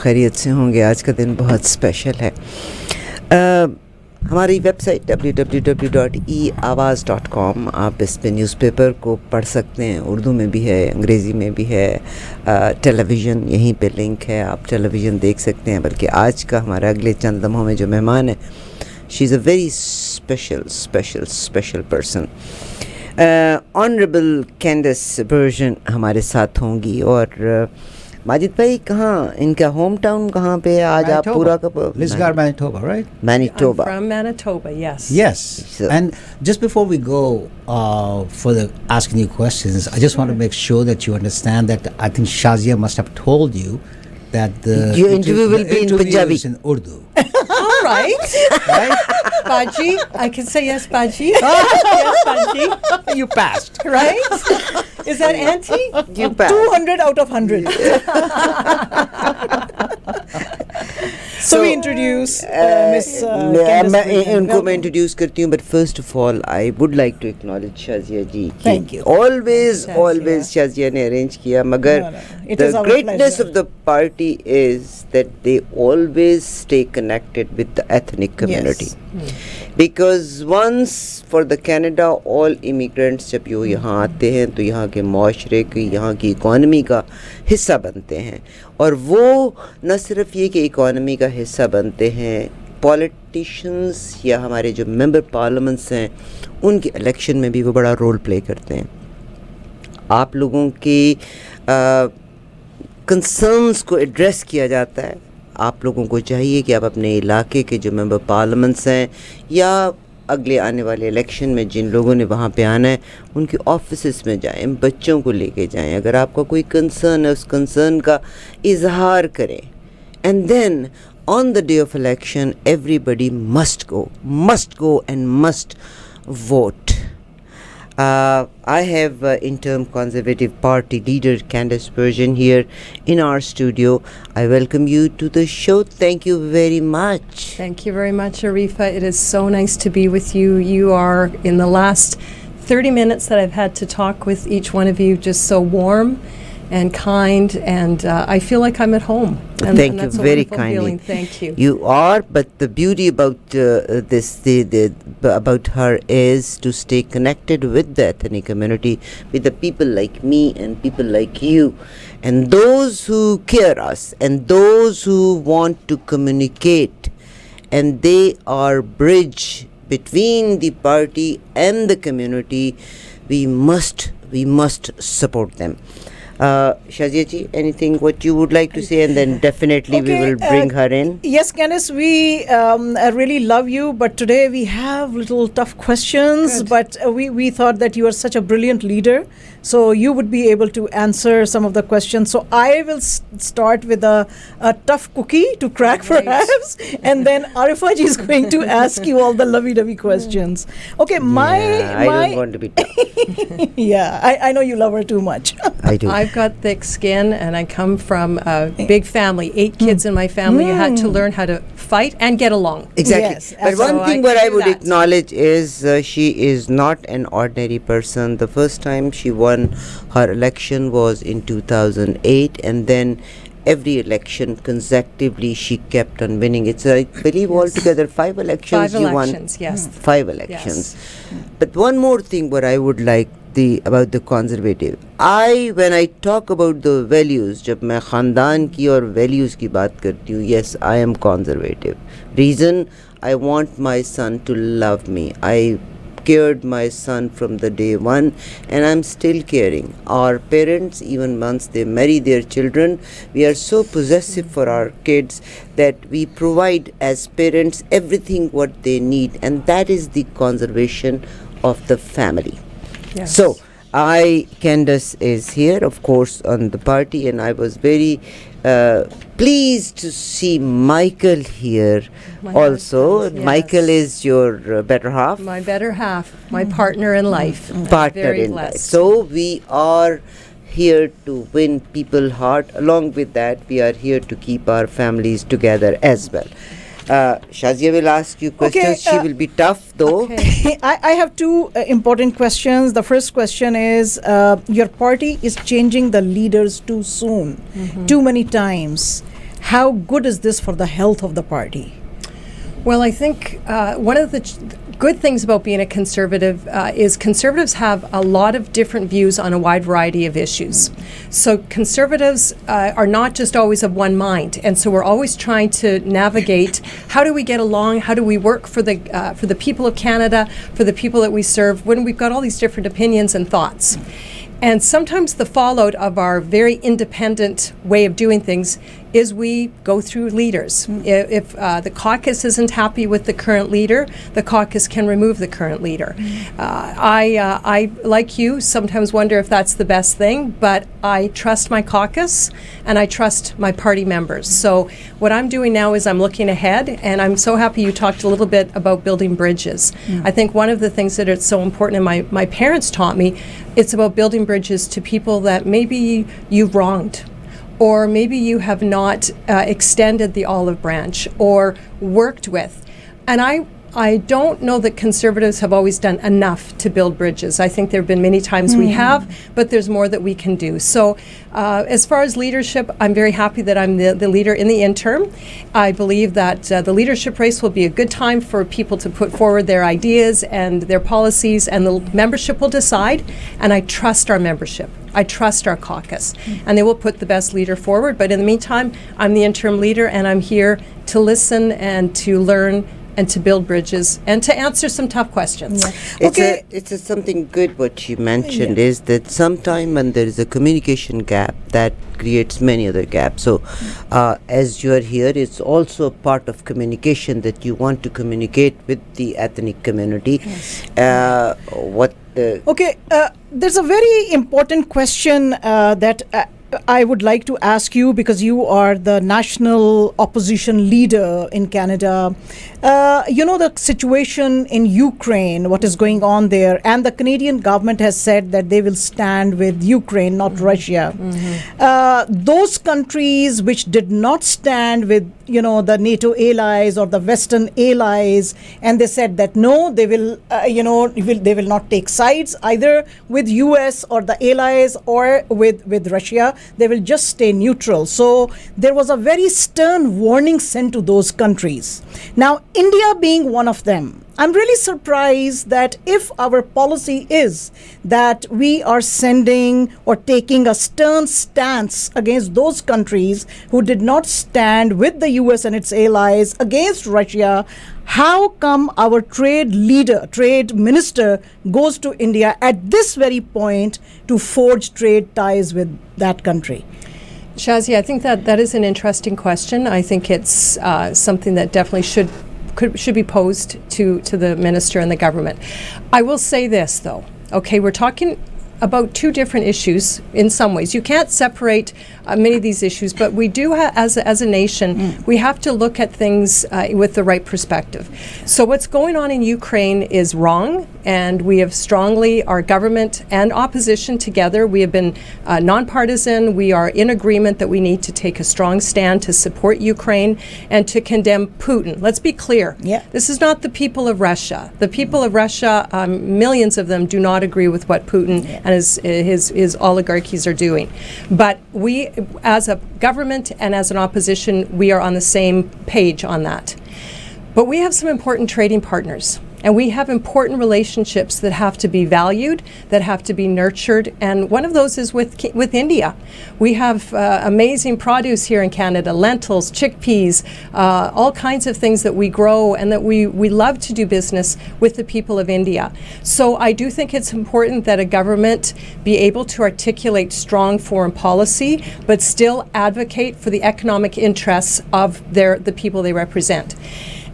खैरियत से होंगे। आज का दिन बहुत स्पेशल है। हमारी वेबसाइट www.eawaz.com, आप इस पे न्यूज़पेपर को पढ़ सकते हैं। उर्दू में भी है, अंग्रेज़ी में भी है। टेलीविज़न यहीं पे लिंक है, आप टेलीविज़न देख सकते हैं। बल्कि आज का हमारा अगले चंद लम्हों में जो मेहमान है, she is a very special person. Honourable Candice Bergen हमारे साथ होंगी। और माजिद भाई, कहाँ इनका होम टाउन कहाँ पे है? आज आप पूरा का Lisgar, Manitoba, right? Manitoba. I'm from Manitoba, yes. Yes. So- And just before we go for the asking you questions, I just want to make sure that you understand that I think Shazia must have told you that Your interview will be in Punjabi. is in Urdu. All right. Right? Baji, I can say yes, Baji. Yes, Baji. You passed. Right? Is that auntie? You passed. 200 out of 100. So we introduce Miss Candice मैं Bergen. उनको मैं introduce करती हूँ, but first of all I would like to acknowledge Shazia ji. Thank you. Always Shazia ने arrange किया, मगर No. It the is our greatness pleasure. Of the party is that they always stay connected with the ethnic community. Because once for the Canada all immigrants जब वो यहाँ आते हैं तो यहाँ के माशरे की, यहाँ की इकॉनमी का हिस्सा बनते हैं। और वो न सिर्फ ये कि इकॉनमी का हिस्सा बनते हैं, पॉलिटिशियंस या हमारे जो मेंबर पार्लियामेंट्स हैं उनके इलेक्शन में भी वो बड़ा रोल प्ले करते हैं। आप लोगों की कंसर्न्स को एड्रेस किया जाता है। आप लोगों को चाहिए कि आप अपने इलाके के जो मेंबर पार्लियामेंट्स हैं या अगले आने वाले इलेक्शन में जिन लोगों ने वहाँ पे आना है उनके ऑफिसेस में जाएं, बच्चों को लेके जाएं। अगर आपका कोई कंसर्न है उस कंसर्न का इजहार करें। And then on the day of election everybody must go and must vote. I have interim Conservative Party leader Candice Bergen here in our studio. I welcome you to the show. Thank you very much. Thank you very much, Arifa. It is so nice to be with you. You are, in the last 30 minutes that I've had to talk with each one of you, just so warm and kind, and I feel like I'm at home. And Thank you that's a very wonderful kindly. feeling. Thank you. You are, but the beauty about about her is to stay connected with the ethnic community, with the people like me and people like you, and those who care us, and those who want to communicate, and they are bridge between the party and the community. We must support them. Shazia ji, anything what you would like to say, and then definitely we will bring her in. Yes, Candice, we really love you, but today we have little tough questions. Good. But we thought that you are such a brilliant leader, so you would be able to answer some of the questions. So I will start with a tough cookie to crack, Right. perhaps, and then Arifa ji is going to ask you all the lovey-dovey questions. Okay, I don't want to be tough. yeah, I know you love her too much. I do. I've got thick skin, and I come from a big family, 8 kids in my family. You had to learn how to fight and get along. Exactly. Yes, But one absolutely. thing So what I I can would do that. acknowledge is she is not an ordinary person. The first time she won her election was in 2008, and then every election consecutively she kept on winning. It's I believe altogether 5 elections 5 you elections, won. yes. 5 elections. But one more thing what I would like about the conservative. When I talk about the values, जब मैं ख़ानदान की और values की बात करती हूँ, yes, I am conservative. Reason, I want my son to love me. I cared my son from the day one, and I'm still caring. Our parents, even once they marry their children, we are so possessive for our kids that we provide as parents everything what they need, and that is the conservation of the family. Yes. So, Candice is here, of course, on the party, and I was very pleased to see Michael here My also. husband, yes. Michael is your better half, My better half, my partner in life. I'm partner very in life. blessed. So, we are here to win people's heart. Along with that, we are here to keep our families together as well. Shazia will ask you questions. She will be tough though. Okay. I have 2 important questions. The first question is, your party is changing the leaders too soon, too many times. how good is this for the health of the party? Well, I think one of the good things about being a conservative is conservatives have a lot of different views on a wide variety of issues. So conservatives are not just always of one mind, and so we're always trying to navigate how do we get along, how do we work for the people of Canada, for the people that we serve, when we've got all these different opinions and thoughts. And sometimes the fallout of our very independent way of doing things is we go through leaders. If the caucus isn't happy with the current leader, the caucus can remove the current leader. I, like you, sometimes wonder if that's the best thing, but I trust my caucus and I trust my party members. So what I'm doing now is I'm looking ahead, and I'm so happy you talked a little bit about building bridges. I think one of the things that is so important, and my parents taught me, it's about building bridges to people that maybe you've wronged, or maybe you have not extended the olive branch or worked with. And I don't know that conservatives have always done enough to build bridges. I think there have been many times we have, but there's more that we can do. So as far as leadership, I'm very happy that I'm the leader in the interim. I believe that the leadership race will be a good time for people to put forward their ideas and their policies, and the membership will decide. And I trust our membership. I trust our caucus, and they will put the best leader forward. But in the meantime, I'm the interim leader, and I'm here to listen and to learn and to build bridges and to answer some tough questions. It's something good what you mentioned is that sometime when there is a communication gap, that creates many other gaps. So as you are here, it's also a part of communication that you want to communicate with the ethnic community. There's a very important question that I would like to ask you, because you are the national opposition leader in Canada. The situation in Ukraine, what is going on there, and the Canadian government has said that they will stand with Ukraine, not Russia. Those countries which did not stand with, the NATO allies or the Western allies, and they said that no, they will, they will not take sides either with US or the allies or with Russia. They will just stay neutral. So there was a very stern warning sent to those countries. Now, India being one of them, I'm really surprised that if our policy is that we are sending or taking a stern stance against those countries who did not stand with the US and its allies against Russia, how come our trade minister goes to India at this very point to forge trade ties with that country? Shazia, I think that is an interesting question. I think it's something that definitely should be posed to the minister and the government. I will say this, though. Okay, we're talking about two different issues in some ways. You can't separate many of these issues, but we do, as a nation, we have to look at things with the right perspective. So what's going on in Ukraine is wrong, and we have strongly, our government and opposition together, we have been nonpartisan. We are in agreement that we need to take a strong stand to support Ukraine and to condemn Putin. Let's be clear. This is not the people of Russia. The people of Russia, millions of them, do not agree with what Putin and his oligarchies are doing. But we, as a government and as an opposition, we are on the same page on that. But we have some important trading partners, and we have important relationships that have to be valued, that have to be nurtured, and one of those is with India. We have amazing produce here in Canada, lentils, chickpeas, all kinds of things that we grow and that we love to do business with the people of India. So I do think it's important that a government be able to articulate strong foreign policy, but still advocate for the economic interests of the people they represent.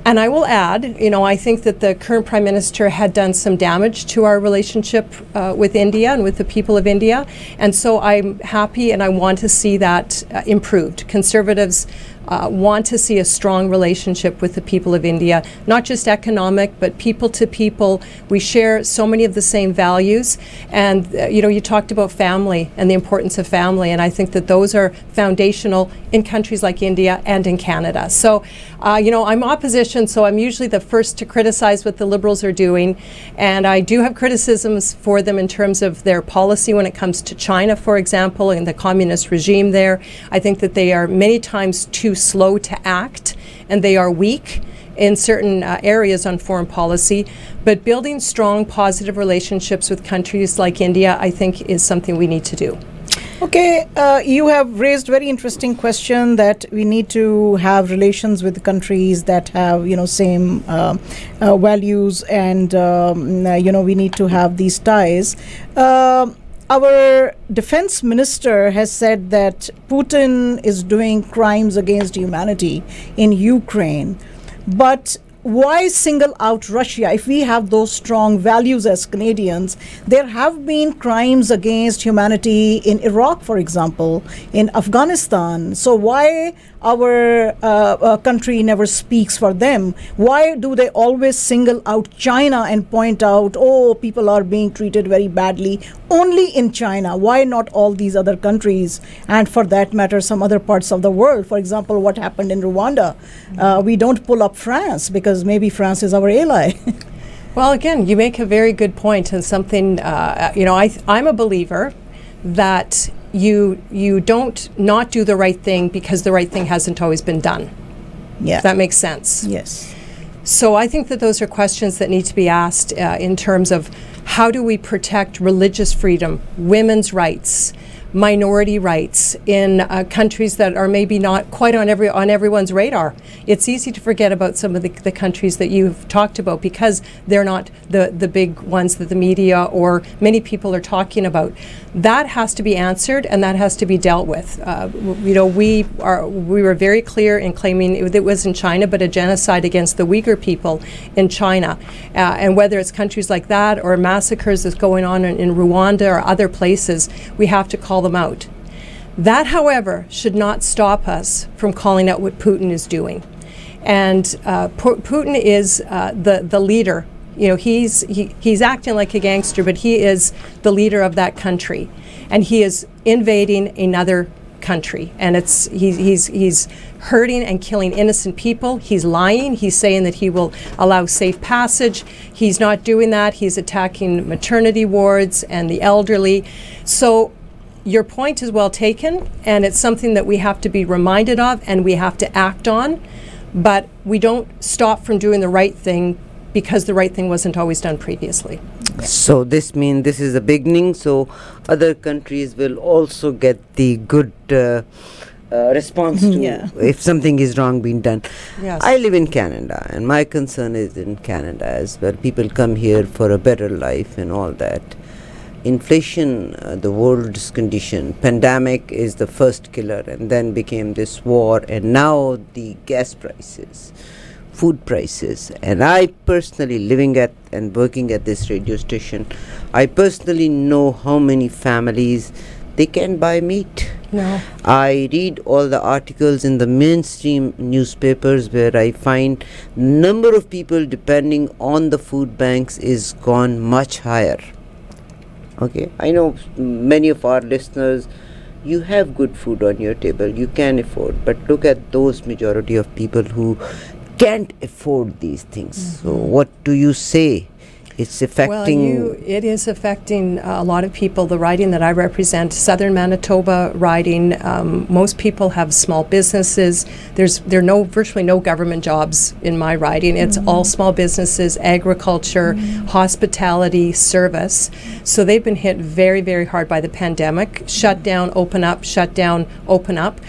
And I will add, I think that the current Prime Minister had done some damage to our relationship with India and with the people of India. And so I'm happy and I want to see that improved. Conservatives want to see a strong relationship with the people of India, not just economic, but people to people. We share so many of the same values. And, you talked about family and the importance of family. And I think that those are foundational in countries like India and in Canada. So, I'm opposition, so I'm usually the first to criticize what the Liberals are doing. And I do have criticisms for them in terms of their policy when it comes to China, for example, and the communist regime there. I think that they are many times too slow to act, and they are weak in certain areas on foreign policy. But building strong, positive relationships with countries like India, I think, is something we need to do. Okay, you have raised very interesting question that we need to have relations with countries that have, same values, and we need to have these ties. Our defense minister has said that Putin is doing crimes against humanity in Ukraine, but why single out Russia? If we have those strong values as Canadians, there have been crimes against humanity in Iraq, for example, in Afghanistan. So why our country never speaks for them? Why do they always single out China and point out, oh, people are being treated very badly only in China? Why not all these other countries, and for that matter, some other parts of the world? For example, what happened in Rwanda? We don't pull up France because maybe France is our ally. Well, again, you make a very good point, and something, I'm a believer that you don't not do the right thing because the right thing hasn't always been done. Yeah. If that makes sense. Yes. So I think that those are questions that need to be asked in terms of how do we protect religious freedom, women's rights, minority rights in countries that are maybe not quite on everyone's radar. It's easy to forget about some of the countries that you've talked about because they're not the big ones that the media or many people are talking about. That has to be answered, and that has to be dealt with. We were very clear in claiming it was in China, but a genocide against the Uyghur people in China. And whether it's countries like that or massacres that's going on in Rwanda or other places, we have to call them out. That, however, should not stop us from calling out what Putin is doing. And Putin is the leader. He's acting like a gangster, but he is the leader of that country, and he is invading another country, and he's hurting and killing innocent people. He's lying. He's saying that he will allow safe passage. He's not doing that. He's attacking maternity wards and the elderly. So your point is well taken, and it's something that we have to be reminded of and we have to act on, but we don't stop from doing the right thing because the right thing wasn't always done previously. So this means this is a beginning, so other countries will also get the good response to if something is wrong being done. Yes. I live in Canada, and my concern is in Canada as well. People come here for a better life and all that. Inflation, the world's condition, pandemic is the first killer, and then became this war, and now the gas prices, food prices. And I personally, living at and working at this radio station, I personally know how many families they can't buy meat. No. I read all the articles in the mainstream newspapers where I find number of people depending on the food banks is gone much higher. Okay, I know many of our listeners, you have good food on your table, you can afford, but look at those majority of people who can't afford these things. Mm-hmm. So what do you say? It's affecting... It is affecting a lot of people. The riding that I represent, Southern Manitoba riding, most people have small businesses. There are virtually no government jobs in my riding. It's all small businesses, agriculture, hospitality, service. So they've been hit very, very hard by the pandemic. Shut down, open up, shut down, open up.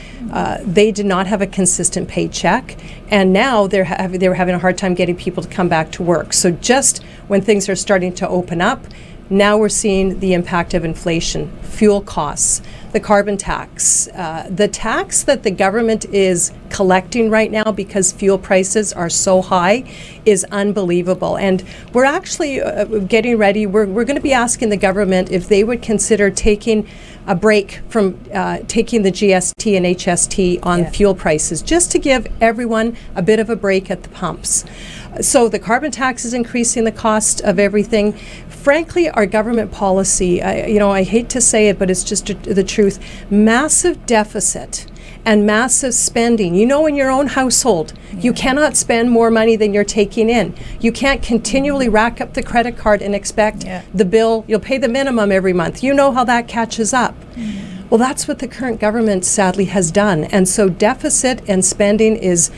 They did not have a consistent paycheck, and now they were having a hard time getting people to come back to work. So just when things are starting to open up, now we're seeing the impact of inflation, fuel costs, the carbon tax, the tax that the government is collecting right now because fuel prices are so high is unbelievable. And we're actually getting ready. We're going to be asking the government if they would consider taking a break from taking the GST and HST on fuel prices, just to give everyone a bit of a break at the pumps. So the carbon tax is increasing the cost of everything. Frankly, our government policy, I hate to say it, but it's just the truth, massive deficit and massive spending. In your own household, you cannot spend more money than you're taking in. You can't continually rack up the credit card and expect the bill, you'll pay the minimum every month. You know how that catches up. Well, that's what the current government sadly has done. And so deficit and spending is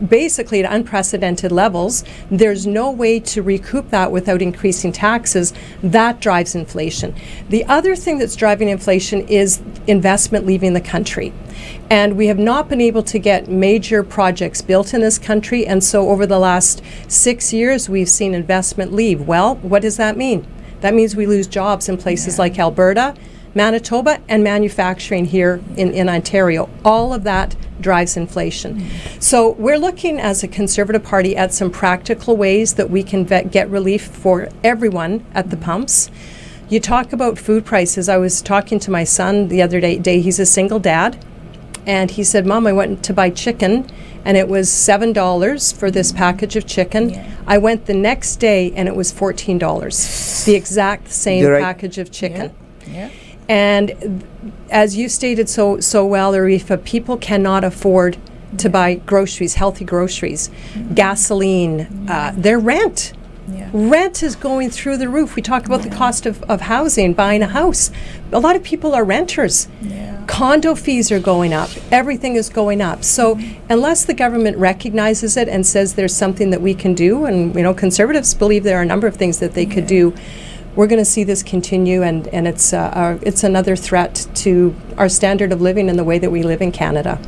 basically at unprecedented levels. There's no way to recoup that without increasing taxes. That drives inflation. The other thing that's driving inflation is investment leaving the country. And we have not been able to get major projects built in this country. And so over the last 6 years, we've seen investment leave. Well, what does that mean? That means we lose jobs in places like Alberta, Manitoba, and manufacturing here in Ontario. All of that drives inflation. So we're looking as a Conservative Party at some practical ways that we can get relief for everyone at the pumps. You talk about food prices. I was talking to my son the other day. He's a single dad. And he said, Mom, I went to buy chicken, and it was $7 for this package of chicken. Yeah. I went the next day, and it was $14. The exact same package of chicken. Yeah. And as you stated so well, Arifa, people cannot afford to buy groceries, healthy groceries, gasoline, their rent. Yeah. Rent is going through the roof. We talk about the cost of housing, buying a house. A lot of people are renters. Yeah. Condo fees are going up. Everything is going up. So unless the government recognizes it and says there's something that we can do, and Conservatives believe there are a number of things that they could do, we're going to see this continue, and it's another threat to our standard of living and the way that we live in Canada.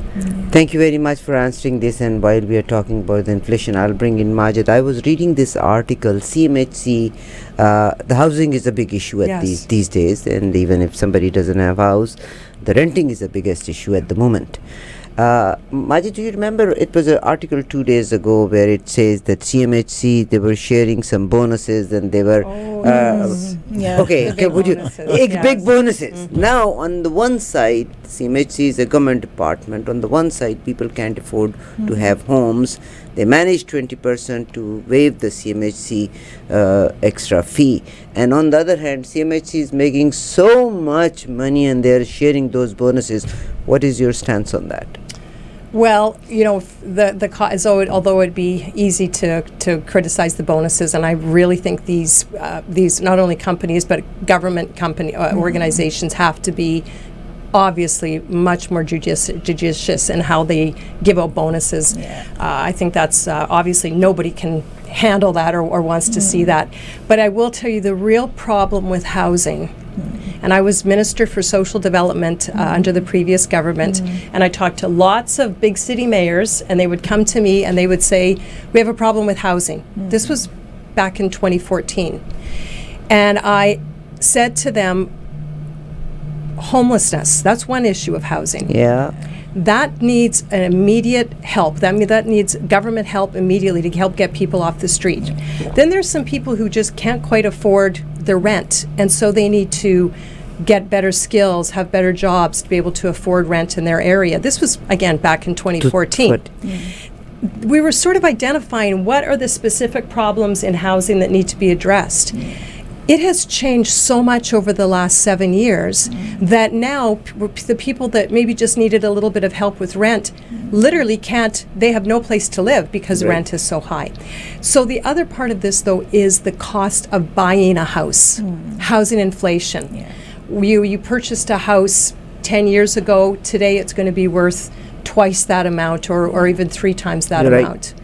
Thank you very much for answering this. And while we are talking about the inflation, I'll bring in Majid. I was reading this article, CMHC, the housing is a big issue at these days, and even if somebody doesn't have a house, the renting is the biggest issue at the moment. Majid, do you remember it was an article 2 days ago where it says that CMHC, they were sharing some bonuses, and they were big bonuses. Now on the one side, CMHC is a government department. On the one side, people can't afford to have homes. They managed 20% to waive the CMHC extra fee. And on the other hand, CMHC is making so much money and they're sharing those bonuses. What is your stance on that? Well, although it'd be easy to criticize the bonuses, and I really think these not only companies but government organizations have to be obviously much more judicious in how they give out bonuses. I think that's obviously nobody can handle that or wants to see that. But I will tell you the real problem with housing, and I was Minister for Social Development under the previous government, and I talked to lots of big city mayors, and they would come to me and they would say, we have a problem with housing. This was back in 2014. And I said to them, homelessness, that's one issue of housing. Yeah. That needs an immediate help. That needs government help immediately to help get people off the street. Then there's some people who just can't quite afford their rent, and so they need to get better skills, have better jobs to be able to afford rent in their area. This was, again, back in 2014. We were sort of identifying what are the specific problems in housing that need to be addressed. It has changed so much over the last 7 years that now the people that maybe just needed a little bit of help with rent literally they have no place to live because rent is so high. So the other part of this, though, is the cost of buying a house, housing inflation. You purchased a house 10 years ago, today it's going to be worth twice that amount or even 3 times that amount.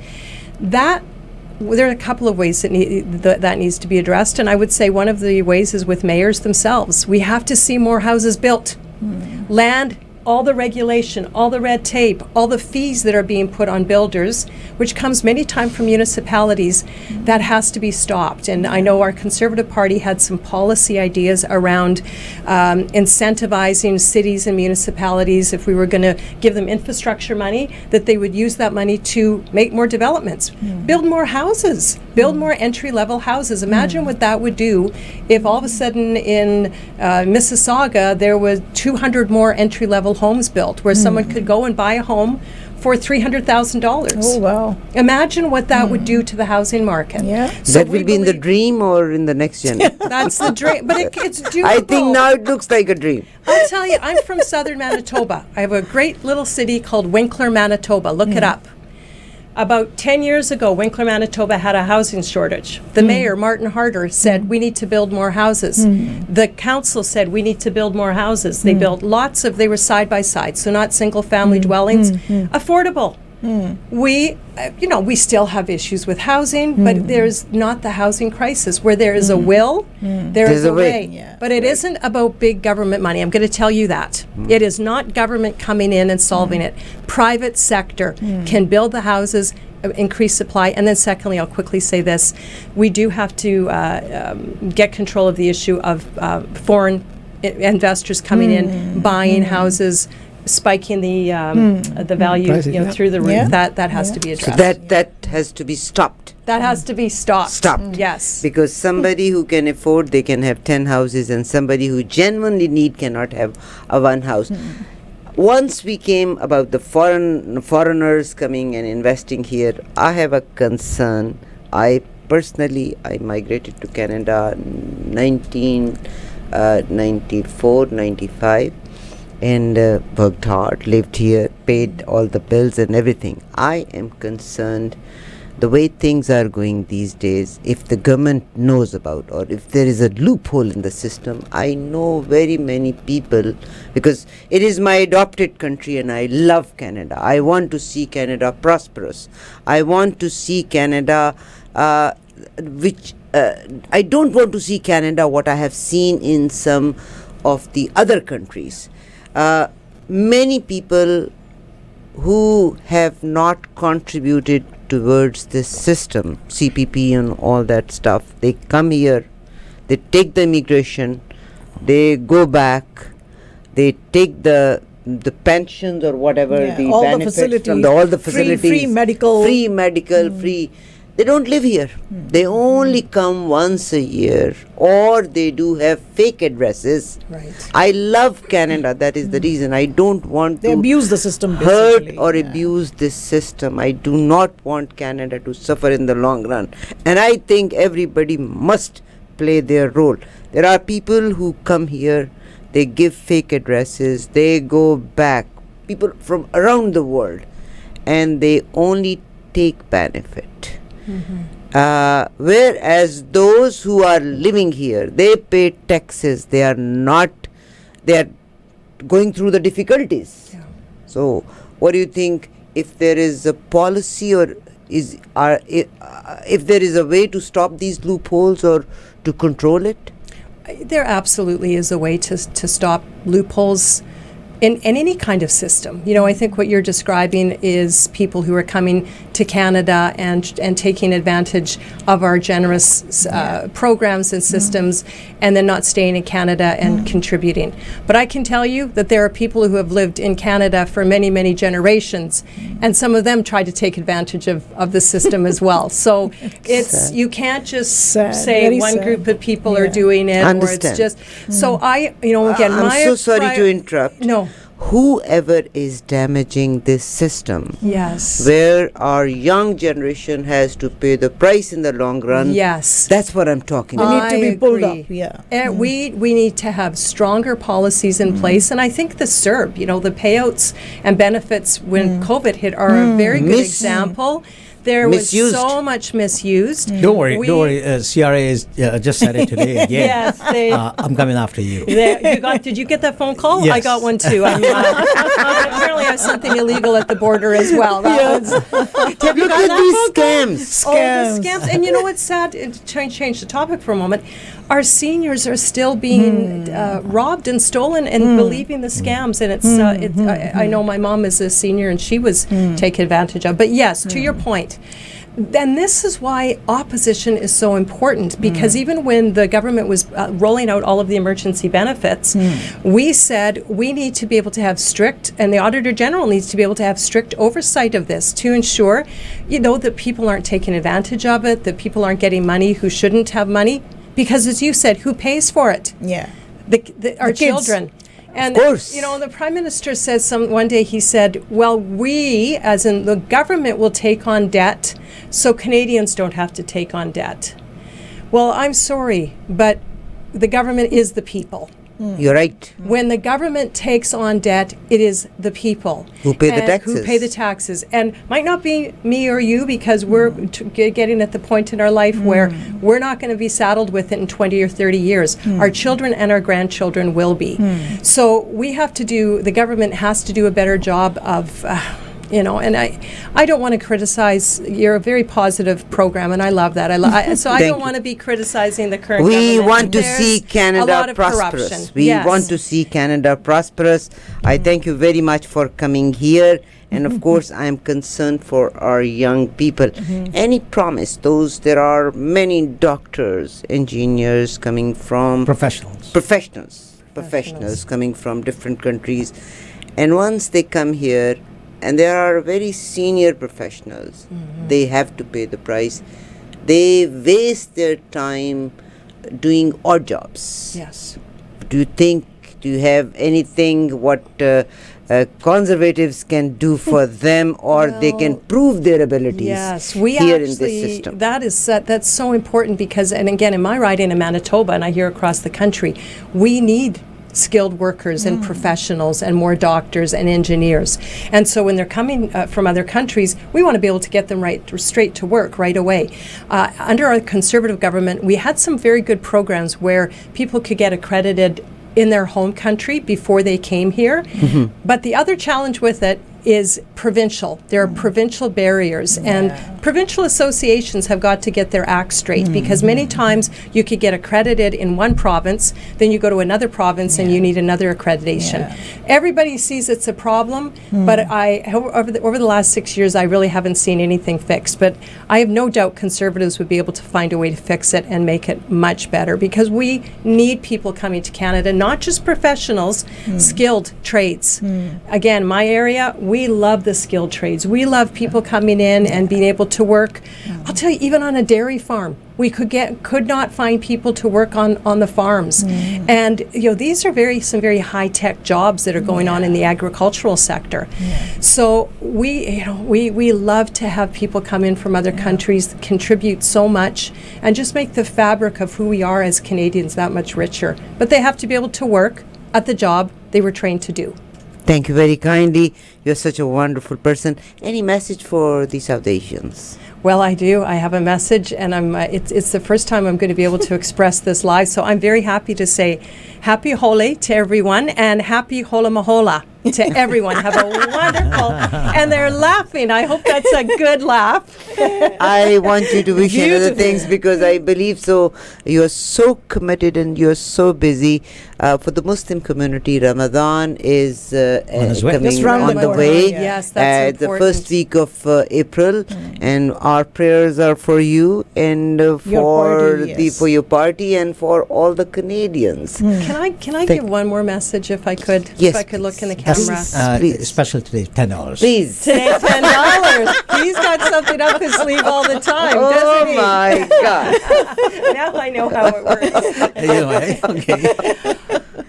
There are a couple of ways that needs to be addressed, and I would say one of the ways is with mayors themselves. We have to see more houses built. Land, all the regulation, all the red tape, all the fees that are being put on builders, which comes many times from municipalities, that has to be stopped. And I know our Conservative Party had some policy ideas around incentivizing cities and municipalities, if we were going to give them infrastructure money, that they would use that money to make more developments, build more houses, build more entry-level houses. Imagine what that would do if all of a sudden in Mississauga there was 200 more entry-level homes built, where someone could go and buy a home for $300,000. Oh, wow. Imagine what that would do to the housing market. So that will be in the dream or in the next gen? That's the dream, but it's doable. I think now it looks like a dream. I'll tell you, I'm from southern Manitoba. I have a great little city called Winkler, Manitoba. Look it up. About 10 years ago, Winkler, Manitoba had a housing shortage. The mayor, Martin Harder, said we need to build more houses. The council said we need to build more houses. They built lots of, they were side by side, so not single family dwellings, affordable. We, we still have issues with housing, but there's not the housing crisis. Where there is a will, there is a way. Yeah. But it isn't about big government money. I'm going to tell you that. It is not government coming in and solving it. Private sector can build the houses, increase supply. And then secondly, I'll quickly say this. We do have to get control of the issue of foreign investors coming in, buying houses, spiking the value Prices, through the roof. Yeah. That has to be So addressed. that has to be stopped. That has to be stopped. Stopped. Yes. Because somebody who can afford, they can have 10 houses, and somebody who genuinely need cannot have a one house. Once we came about the foreigners coming and investing here, I have a concern. I migrated to Canada 1994, 95. And worked hard, lived here, paid all the bills and everything. I am concerned the way things are going these days. If the government knows about, or if there is a loophole in the system, I know very many people, because it is my adopted country and I love Canada. I want to see Canada prosperous. I want to see Canada I don't want to see Canada what I have seen in some of the other countries. Many people who have not contributed towards this system, CPP and all that stuff, they come here, they take the immigration, they go back, they take the pensions or whatever, the all the benefits facilities, from all the facilities, free medical, free. They don't live here. They only come once a year, or they do have fake addresses. Right. I love Canada. That is the reason. I don't want They to abuse the system, hurt basically. or abuse this system. I do not want Canada to suffer in the long run. And I think everybody must play their role. There are people who come here, they give fake addresses, they go back, people from around the world, and they only take benefit. Whereas those who are living here, they pay taxes, they are going through the difficulties. Yeah. So what do you think, if there is a policy, or if there is a way to stop these loopholes or to control it? There absolutely is a way to stop loopholes in any kind of system. I think what you're describing is people who are coming to Canada and taking advantage of our generous programs and systems, and then not staying in Canada and contributing. But I can tell you that there are people who have lived in Canada for many, many generations, and some of them try to take advantage of the system as well. So you can't just say Very one sad. group of people are doing it, or it's Understand. just. So again, I'm so sorry to interrupt. No. Whoever is damaging this system, Yes. where our young generation has to pay the price in the long run, Yes. that's what I'm talking They about. need to be pulled agree. up. Yeah. We need to have stronger policies in place, and I think the CERB, the payouts and benefits when COVID hit are a very good example. There Misused. was so much misused. Don't worry. CRA is just said it today again. Yes, they. I'm coming after you. Did you get that phone call? I Yes. got one too. Apparently, I have something illegal at the border as well. Have you Look got at that these phone call? scams. Oh, the scams. And you know what's sad? To change the topic for a moment, our seniors are still being robbed and stolen and believing the scams. And I know my mom is a senior and she was taken advantage of. But yes, to your point. And this is why opposition is so important, because even when the government was rolling out all of the emergency benefits, we said we need to be able to have strict, and the Auditor General needs to be able to have strict oversight of this to ensure, that people aren't taking advantage of it, that people aren't getting money who shouldn't have money. Because as you said, who pays for it? Yeah. Our kids. children. And Of course. the Prime Minister says one day he said, well, we, as in the government, will take on debt so Canadians don't have to take on debt. Well, I'm sorry, but the government is the people. You're right. When the government takes on debt, it is the people Who pay the and taxes. Who pay the taxes, and might not be me or you, because we're getting at the point in our life where we're not going to be saddled with it in 20 or 30 years. Our children and our grandchildren will be. So we have to do. The government has to do a better job of. And I don't want to criticize. You're a very positive program, and I love that. So I don't want to be criticizing the current We government. want to There's see a Canada lot of prosperous. corruption. We Yes. want to see Canada prosperous. I thank you very much for coming here. And of course, I am concerned for our young people. Any promise? There are many doctors, engineers coming from professionals coming from different countries. And once they come here, and they are very senior professionals, they have to pay the price. They waste their time doing odd jobs. Yes. Do you have anything what conservatives can do for them, or they can prove their abilities Yes, we here in actually, this system? that's so important because, and again, in my riding in Manitoba, and I hear across the country, we need skilled workers and professionals and more doctors and engineers. And so when they're coming from other countries, we want to be able to get them straight to work right away. Under our Conservative government, we had some very good programs where people could get accredited in their home country before they came here. But the other challenge with it is provincial. There are provincial barriers, and provincial associations have got to get their act straight, because many times you could get accredited in one province, then you go to another province and you need another accreditation. Everybody sees it's a problem, but over the last 6 years, I really haven't seen anything fixed. But I have no doubt Conservatives would be able to find a way to fix it and make it much better, because we need people coming to Canada, not just professionals, skilled trades. Again, my area, we love the skilled trades. We love people coming in and being able to work. I'll tell you, even on a dairy farm, we could not find people to work on the farms. And these are some very high tech jobs that are going on in the agricultural sector. So we love to have people come in from other countries, contribute so much, and just make the fabric of who we are as Canadians that much richer. But they have to be able to work at the job they were trained to do. Thank you very kindly. You're such a wonderful person. Any message for the South Asians? Well, I do. I have a message, and it's the first time I'm going to be able to express this live. So I'm very happy to say happy Holi to everyone, and happy Hola Mahola to everyone. Have a wonderful, and they're laughing. I hope that's a good laugh. I want you to wish another Beautiful. things, because I believe so. You are so committed and you are so busy. For the Muslim community, Ramadan is his way. coming Just round on the the corner, way. yeah. Yes, that's the important. first week of April, and our prayers are for you and for your party and for all the Canadians. Can I give one more message, if I could? Yes, If I could look in the please. camera. Please. Special today, $10. Please. Today, $10. He's got something up his sleeve all the time, Oh doesn't he? my God. Now I know how it works. Anyway, okay.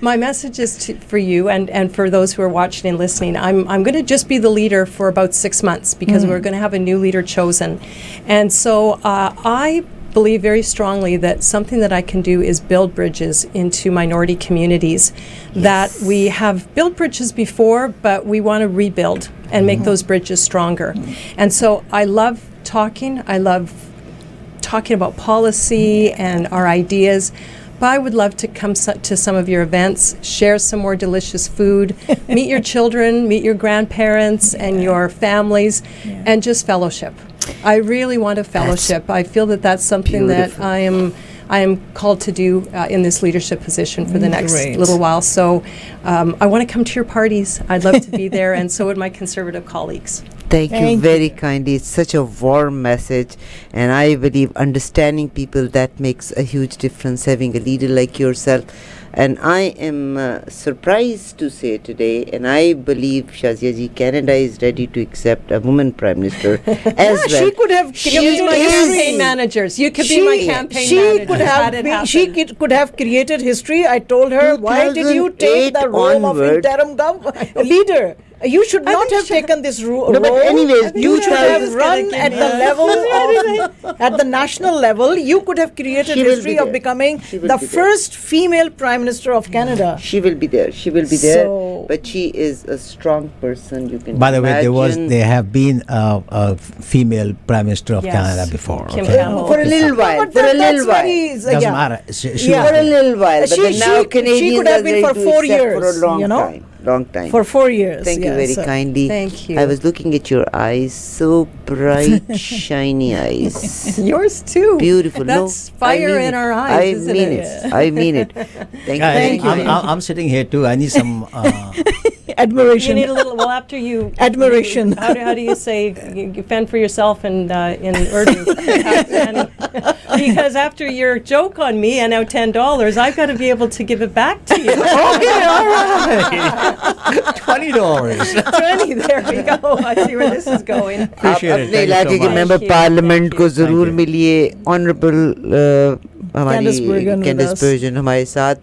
My message is for you and for those who are watching and listening. I'm going to just be the leader for about 6 months, because we're going to have a new leader chosen. And so I believe very strongly that something that I can do is build bridges into minority communities. That we have built bridges before, but we want to rebuild and make those bridges stronger. And so I love talking. I love talking about policy and our ideas. But I would love to come to some of your events, share some more delicious food, meet your children, meet your grandparents and your families, and just fellowship. I really want a fellowship. I feel that that's something beautiful. that I am called to do in this leadership position for the next Great. little while. So I want to come to your parties. I'd love to be there, and so would my Conservative colleagues. Thank you Thank very kindly. It's such a warm message, and I believe understanding people, that makes a huge difference, having a leader like yourself. And I am surprised to say today, and I believe, Shazia ji, Canada is ready to accept a woman Prime Minister as well. She could have You could be my created campaign managers. You could be my campaign she manager. could Had have it been, happen. she could have created history. I told her, why did you take the 2008 role of onward. interim leader? You should not have taken this role. No, but anyways, you should tell have us run at the level of, at the national level. You could have created She will history be of there. becoming She will the be there. first female Prime Minister of Canada. She will be there. She will be there. So- But she is a strong person. You can. By the way, imagine. there have been a female Prime Minister of Yes. Canada before. Kim okay? Campbell. For a little while. But For a that- that's little while. very, Doesn't yeah. matter. She Yeah. was For a little while, but She- then now she Canadians could have are been ready for to 4 accept for years, a long you know? time. Long time. For 4 years. Thank you yes. very kindly. Thank you. I was looking at your eyes, so bright, shiny eyes. Yours too. Beautiful. That's no, fire I mean in it. our eyes. I isn't mean it? it. I mean it. Thank Guys, you. Thank you. I'm sitting here too. I need some. You Admiration. need a little. Well, after you Admiration. How do you say you fend for yourself in Urdu? And- because after your joke on me and now $10, I've got to be able to give it back to you. Okay, all right. $20. 20. There we go. I see where this is going. आप Appreciate it. अपने Thank you इलाके so के much. Member Thank you. Parliament Thank को you. जरूर Thank you. मिलिए honourable हमारी Candice Bergen with Candice us. Bergen हमारे साथ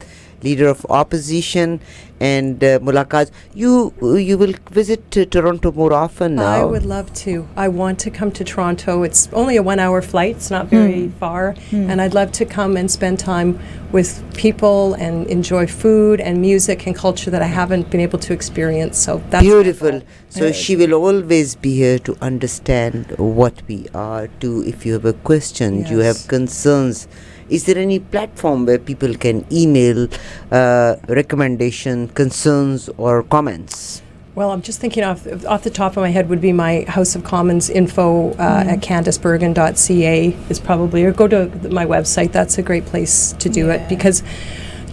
लीडर ऑफ ऑपोजिशन एंड मुलाकात you will visit Toronto more often now. I would love to. I want to come to Toronto. It's only a 1 hour flight. It's not very far. And I'd love to come and spend time with people and enjoy food and music and culture that I haven't been able to experience. So that's Beautiful. So Yeah. she will always be here to understand what we are. To if you have a question, you have Yes. concerns. Is there any platform where people can email recommendation, concerns, or comments? Well, I'm just thinking off the top of my head would be my House of Commons info at CandiceBergen.ca is probably, or go to my website. That's a great place to do it because,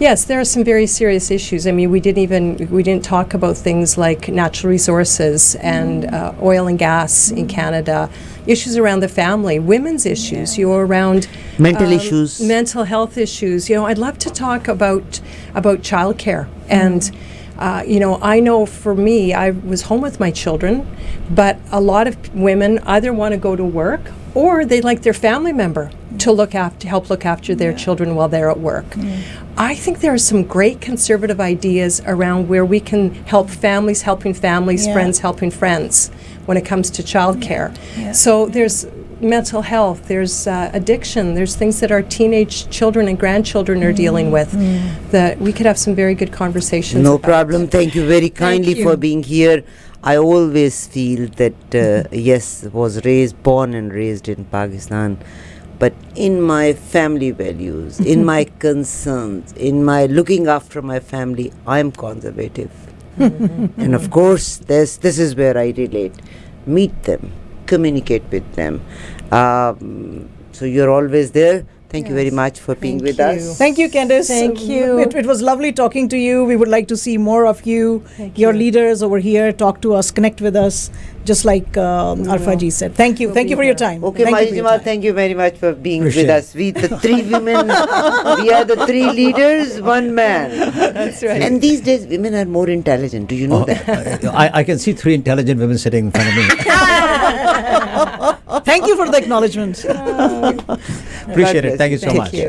yes, there are some very serious issues. I mean, we didn't talk about things like natural resources and oil and gas in Canada, issues around the family, women's issues, around Mental issues. mental health issues. I'd love to talk about childcare and. I know for me, I was home with my children, but a lot of women either want to go to work or they'd like their family member to help look after their children while they're at work. I think there are some great conservative ideas around where we can help families helping families, Yeah. friends helping friends when it comes to childcare. So there's mental health, there's addiction, there's things that our teenage children and grandchildren are dealing with that we could have some very good conversations No about. problem. Thank you very kindly you. for being here. I always feel that, yes, was born and raised in Pakistan, but in my family values, in my concerns, in my looking after my family, I'm conservative. And of course, this is where I relate. Meet them, communicate with them. So you're always there. Thank you very Yes. much for being Thank with you. us. Thank you, Candice. Thank you. It was lovely talking to you. We would like to see more of you. Thank Your you. leaders over here talk to us, connect with us, just like Arfaji said. Thank you. We'll Thank be you for your there. time. Okay, Thank you for your Majima, time. thank you very much for being Appreciate with it. us. We, the three women, we are the three leaders, one man. That's right. And these days, women are more intelligent. Do you know that? I can see three intelligent women sitting in front of me. Thank you for the acknowledgement. Appreciate it. Thank you so Take much. care.